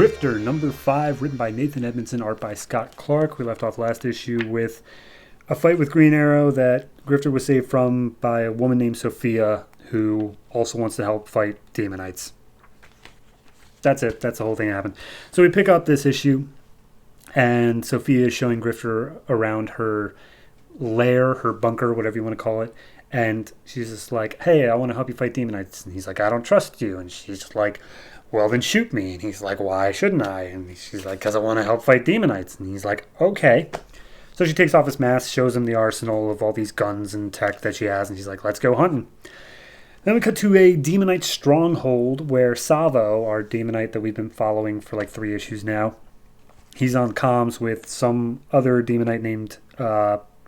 Grifter, number 5, written by Nathan Edmondson, art by Scott Clark. We left off last issue with a fight with Green Arrow that Grifter was saved from by a woman named Sophia, who also wants to help fight Demonites. That's it. That's the whole thing that happened. So we pick up this issue, and Sophia is showing Grifter around her lair, her bunker, whatever you want to call it. And she's just like, hey, I want to help you fight Demonites. And he's like, I don't trust you. And she's just like, well, then shoot me. And he's like, why shouldn't I? And she's like, because I want to help fight Demonites. And he's like, okay. So she takes off his mask, shows him the arsenal of all these guns and tech that she has. And she's like, let's go hunting. Then we cut to a Demonite stronghold where Savo, our Demonite that we've been following for like 3 issues now, he's on comms with some other Demonite named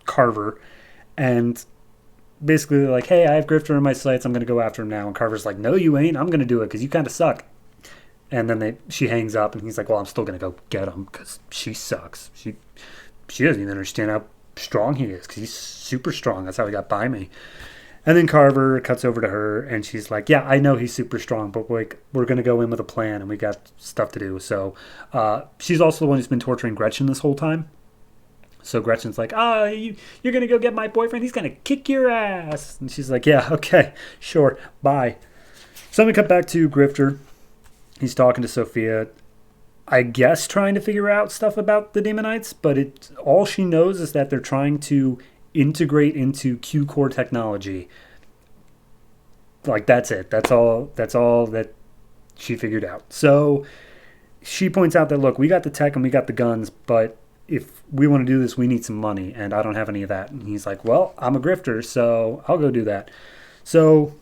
Carver. And basically they're like, hey, I have Grifter in my sights. I'm going to go after him now. And Carver's like, no, you ain't. I'm going to do it because you kind of suck. And then she hangs up, and he's like, well, I'm still going to go get him because she sucks. She doesn't even understand how strong he is because he's super strong. That's how he got by me. And then Carver cuts over to her, and she's like, yeah, I know he's super strong, but like we're going to go in with a plan, and we got stuff to do. So she's also the one who's been torturing Gretchen this whole time. So Gretchen's like, you're going to go get my boyfriend? He's going to kick your ass. And she's like, yeah, okay, sure, bye. So then we cut back to Grifter. He's talking to Sophia, I guess trying to figure out stuff about the Demonites, but all she knows is that they're trying to integrate into Q-Core technology. Like, that's it. That's all that she figured out. So she points out that, look, we got the tech and we got the guns, but if we want to do this, we need some money, and I don't have any of that. And he's like, well, I'm a grifter, so I'll go do that. So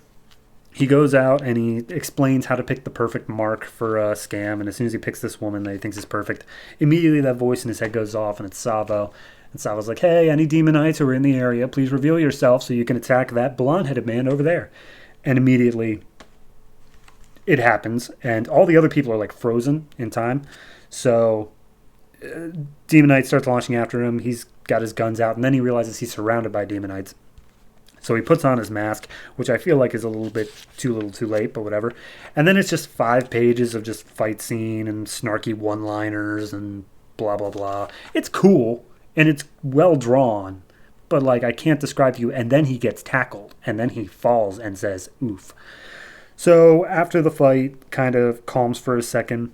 he goes out and he explains how to pick the perfect mark for a scam, and as soon as he picks this woman that he thinks is perfect, immediately that voice in his head goes off, and it's Savo. And Savo's like, hey, any Demonites who are in the area, please reveal yourself so you can attack that blonde-headed man over there. And immediately it happens, and all the other people are like frozen in time. So Demonite starts launching after him. He's got his guns out, and then he realizes he's surrounded by Demonites. So he puts on his mask, which I feel like is a little bit too little too late, but whatever. And then it's just 5 pages of just fight scene and snarky one-liners and blah, blah, blah. It's cool, and it's well drawn, but like I can't describe to you. And then he gets tackled, and then he falls and says, oof. So after the fight kind of calms for a second,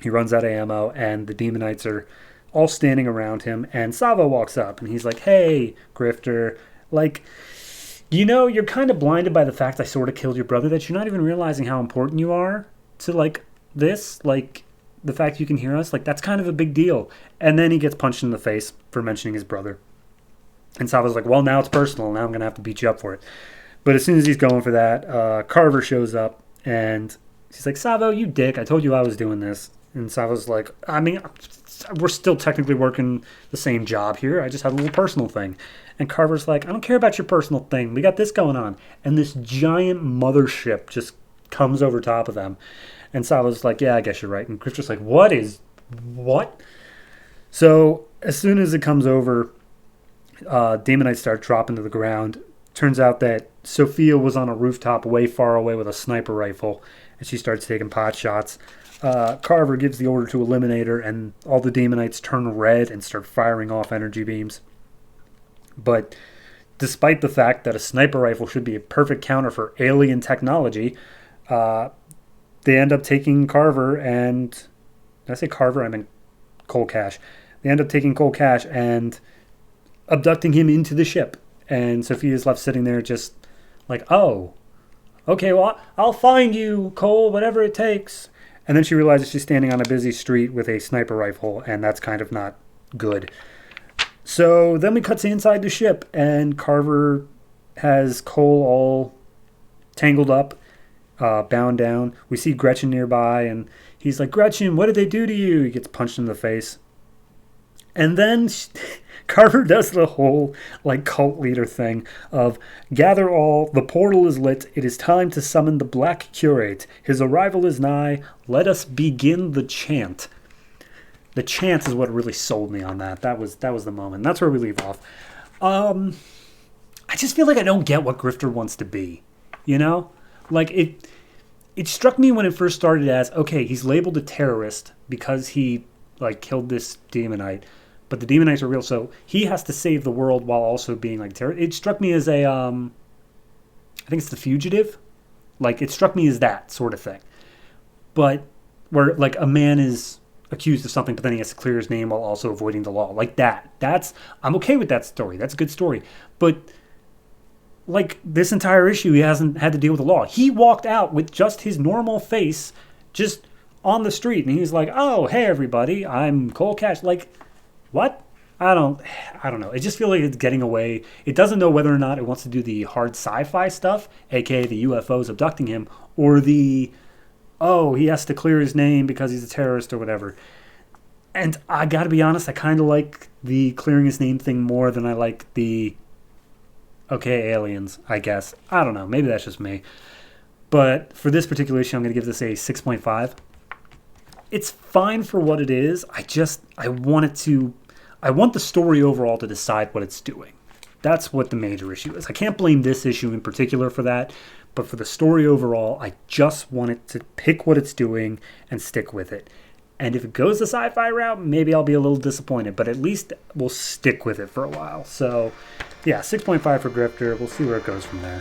he runs out of ammo, and the Demonites are all standing around him, and Savo walks up, and he's like, hey, Grifter, like, you know, you're kind of blinded by the fact I sort of killed your brother, that you're not even realizing how important you are to, like, this, like, the fact you can hear us, like, that's kind of a big deal. And then he gets punched in the face for mentioning his brother. And Savo's like, well, now it's personal, now I'm going to have to beat you up for it. But as soon as he's going for that, Carver shows up, and she's like, Savo, you dick, I told you I was doing this. And Savo's like, I mean, we're still technically working the same job here. I just had a little personal thing. And Carver's like, I don't care about your personal thing. We got this going on. And this giant mothership just comes over top of them. And Savo's like, yeah, I guess you're right. And Grifter's like, what? So as soon as it comes over, Demonites start dropping to the ground. Turns out that Sophia was on a rooftop way far away with a sniper rifle. And she starts taking pot shots. Carver gives the order to eliminate her, and all the Demonites turn red and start firing off energy beams. But despite the fact that a sniper rifle should be a perfect counter for alien technology, they end up taking Carver and... Did I say Carver? I meant Cole Cash. They end up taking Cole Cash and abducting him into the ship. And Sophia's left sitting there just like, oh, okay, well, I'll find you, Cole, whatever it takes. And then she realizes she's standing on a busy street with a sniper rifle, and that's kind of not good. So then we cut to inside the ship, and Carver has Cole all tangled up, bound down. We see Gretchen nearby, and he's like, Gretchen, what did they do to you? He gets punched in the face. And then Carver does the whole like cult leader thing of gather all, the portal is lit, it is time to summon the Black Curate. His arrival is nigh, let us begin the chant. The chant is what really sold me on that. That was the moment. That's where we leave off. I just feel like I don't get what Grifter wants to be. You know? Like it struck me when it first started as, okay, he's labeled a terrorist because he like killed this demonite, but the demonites are real, so he has to save the world while also being like terrorist. It struck me as a I think it's The Fugitive. Like, it struck me as that sort of thing. But where like a man is accused of something, but then he has to clear his name while also avoiding the law. Like that. I'm okay with that story. That's a good story. But like this entire issue, he hasn't had to deal with the law. He walked out with just his normal face, just on the street, and he's like, "Oh, hey everybody, I'm Cole Cash." Like, what? I don't know. It just feels like it's getting away. It doesn't know whether or not it wants to do the hard sci-fi stuff, aka the UFOs abducting him, or the, oh, he has to clear his name because he's a terrorist or whatever. And I gotta be honest, I kind of like the clearing his name thing more than I like the, okay, aliens, I guess. I don't know. Maybe that's just me. But for this particular issue, I'm going to give this a 6.5. It's fine for what it is. I want the story overall to decide what it's doing. That's what the major issue is. I can't blame this issue in particular for that, but for the story overall, I just want it to pick what it's doing and stick with it. And if it goes the sci-fi route, maybe I'll be a little disappointed, but at least we'll stick with it for a while. So, yeah, 6.5 for Grifter. We'll see where it goes from there.